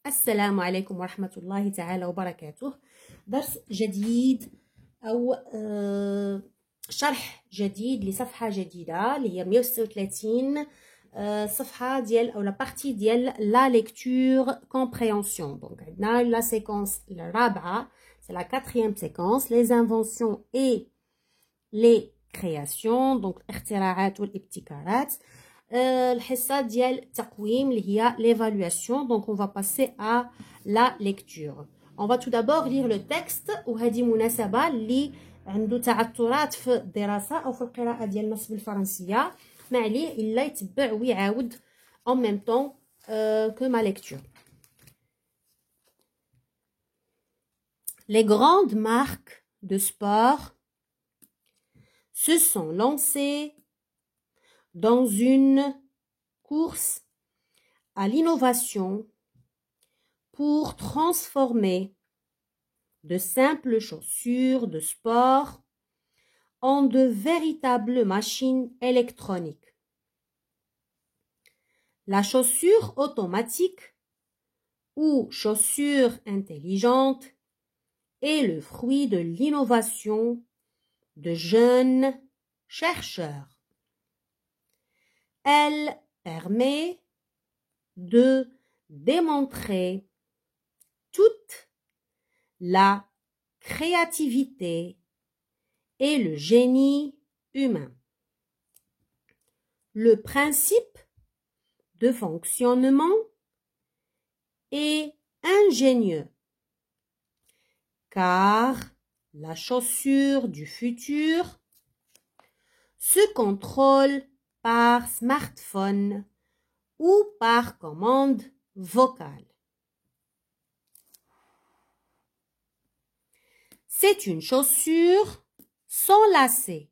السلام عليكم ورحمة الله تعالى وبركاته. درس جديد أو شرح جديد لصفحة جديدة اللي هي 136 صفحة ديال أو لا بارتي ديال لا ليكتور كومبريهنسيون. دونك عندنا لا سيكونس الرابعة، c'est la quatrième séquence, les inventions et les créations, donc الاختراعات والابتكارات. الحصة ديال التقويم اللي هي l'évaluation. Donc on va passer à la lecture. On va tout d'abord lire le texte، وهذه مناسبة اللي عنده تعثرات في الدراسة أو في القراءة ديال النص بالفرنسية، ما عليه إلا يتبع ويعاود en même temps que ma lecture. Les grandes marques de sport se sont lancées dans une course à l'innovation pour transformer de simples chaussures de sport en de véritables machines électroniques. La chaussure automatique ou chaussure intelligente est le fruit de l'innovation de jeunes chercheurs. Elle permet de démontrer toute la créativité et le génie humain. Le principe de fonctionnement est ingénieux, car la chaussure du futur se contrôle par smartphone ou par commande vocale. C'est une chaussure sans lacets,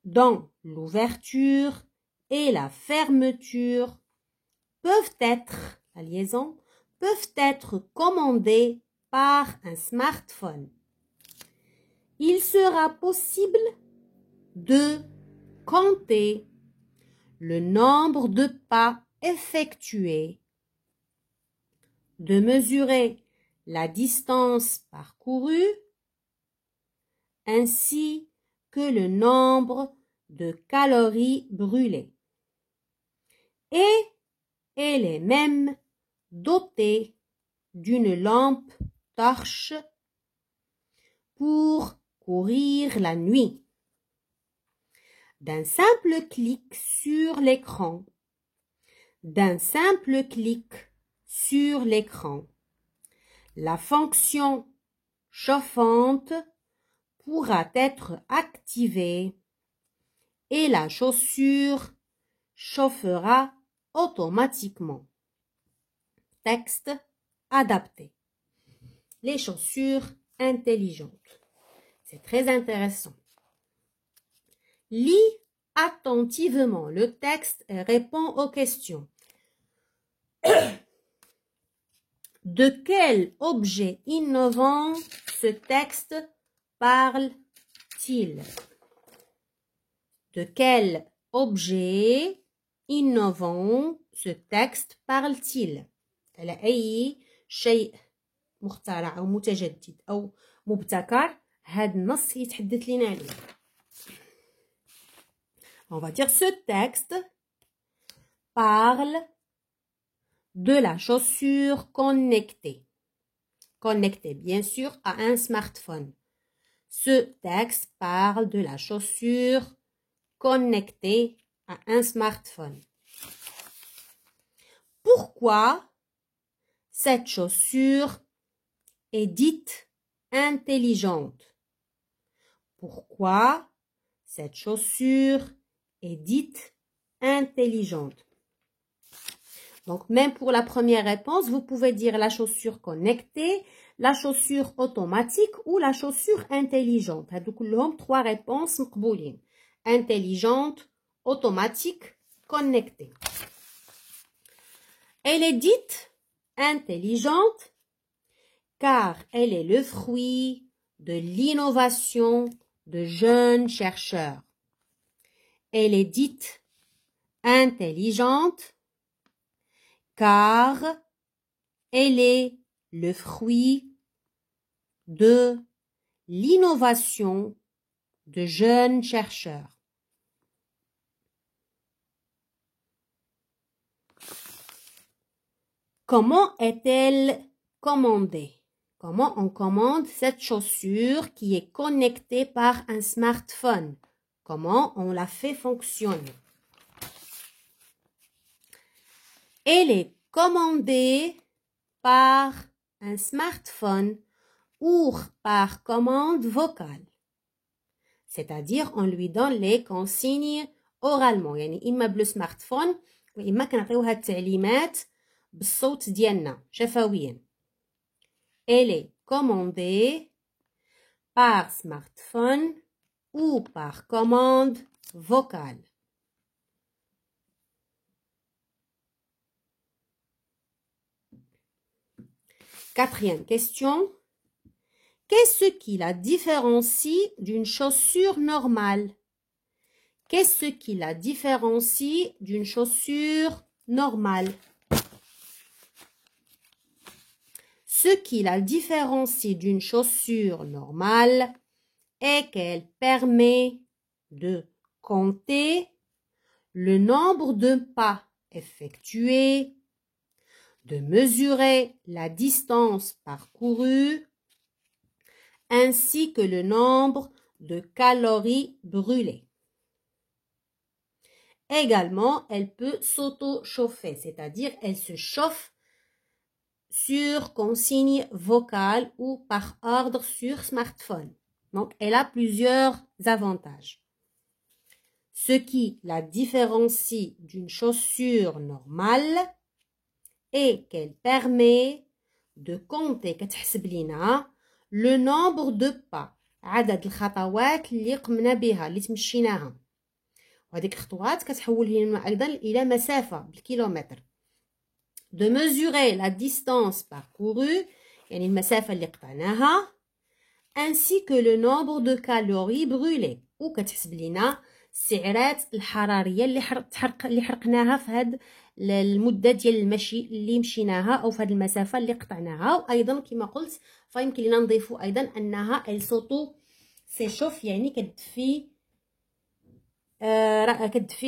dont l'ouverture et la fermeture peuvent être, la liaison, peuvent être commandées par un smartphone. Il sera possible de compter le nombre de pas effectués, de mesurer la distance parcourue, ainsi que le nombre de calories brûlées. Et elle est même dotée d'une lampe torche pour courir la nuit. D'un simple clic sur l'écran, la fonction chauffante pourra être activée et la chaussure chauffera automatiquement. Texte adapté. Les chaussures intelligentes. C'est très intéressant. Lis attentivement le texte et réponds aux questions. De quel objet innovant ce texte parle-t-il? De quel objet innovant ce texte parle-t-il? على أي شيء مخترع أو متجدد أو مبتكر هذا النص يتحدث لنا عليه. On va dire ce texte parle de la chaussure connectée. Connectée, bien sûr, à un smartphone. Ce texte parle de la chaussure connectée à un smartphone. Pourquoi cette chaussure est dite intelligente? Pourquoi cette chaussure est dite intelligente? Donc, même pour la première réponse, vous pouvez dire la chaussure connectée, la chaussure automatique ou la chaussure intelligente. هادو كلهم 3 réponses مقبولين. Intelligente, automatique, connectée. Elle est dite intelligente car elle est le fruit de l'innovation de jeunes chercheurs. Elle est dite intelligente car Elle est le fruit de l'innovation de jeunes chercheurs. Comment est-elle commandée? Comment on commande cette chaussure qui est connectée par un smartphone? Comment on la fait fonctionner? Elle est commandée par un smartphone ou par commande vocale. C'est-à-dire, on lui donne les consignes oralement. يعني إما بالسمارتفون وإما كنعطيوها التعليمات بالصوت ديالنا شفويا. Elle est commandée par smartphone ou par commande vocale. Quatrième question. Qu'est-ce qui la différencie d'une chaussure normale? Qu'est-ce qui la différencie d'une chaussure normale? Ce qui la différencie d'une chaussure normale est qu'elle permet de compter le nombre de pas effectués, de mesurer la distance parcourue, ainsi que le nombre de calories brûlées. Également, elle peut s'auto-chauffer, c'est-à-dire elle se chauffe sur consigne vocale ou par ordre sur smartphone. Donc, elle a plusieurs avantages. Ce qui la différencie d'une chaussure normale est qu'elle permet de compter كتحسب لينا le nombre de pas عدد الخطوات اللي قمنا بها اللي تمشيناها وهذيك الخطوات كتحول لنا ايضا الى مسافه بالكيلومتر de mesurer la distance parcourue يعني المسافه اللي قطعناها ainsi que le nombre de calories brûlées وكتحسب لنا السعرات الحراريه اللي حرقناها في هاد المده ديال المشي اللي مشيناها او في هاد المسافه اللي قطعناها. وايضا كما قلت فيمكن لنا نضيفوا ايضا انها ال سوتو سيشوف يعني كتدفي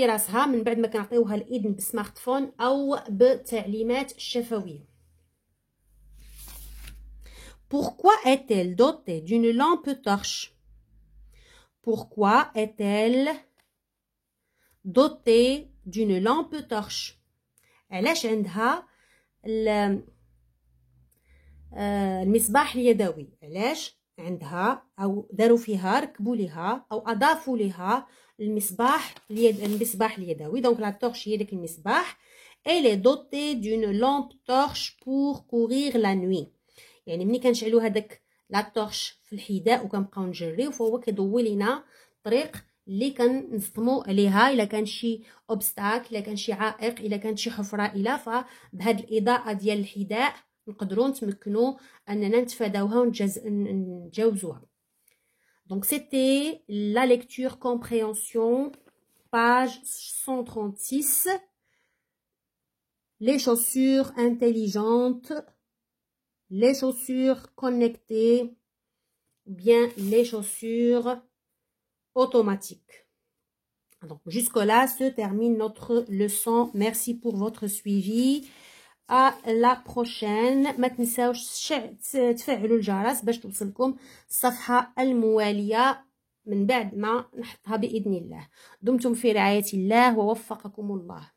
راسها من بعد ما كنعطيوها الاذن بالسمارت فون او بالتعليمات الشفويه. Pourquoi est-elle dotée d'une lampe torche? Pourquoi est-elle dotée d'une lampe torche? علاش عندها المصباح اليدوي؟ علاش عندها او داروا فيها ركبوا ليها او اضافوا ليها المصباح اليدوي؟ دونك لا torche هي داك المصباح. Elle est dotée d'une lampe torche pour courir la nuit. يعني ملي كنشعلوا هذاك لا طورش في الحذاء وكنبقاو نجريو فهو كيضوي لينا الطريق اللي كنصطموا عليها الا كان شي اوبستاك، الا كان شي عائق، الا كانت شي حفره، الا فبهاد الاضاءه ديال الحذاء نقدروا نتمكنوا اننا نتفاداوها ونتجاوزوها. Donc c'était la lecture compréhension page 136 les chaussures intelligentes, les chaussures connectées ou bien les chaussures automatiques. Donc jusque-là se termine notre leçon. Merci pour votre suivi. À la prochaine. ما تنساوش تفعلوا الجرس باش توصلكم الصفحة الموالية من بعد ما نحطها بإذن الله. دمتم في رعاية الله ووفقكم الله.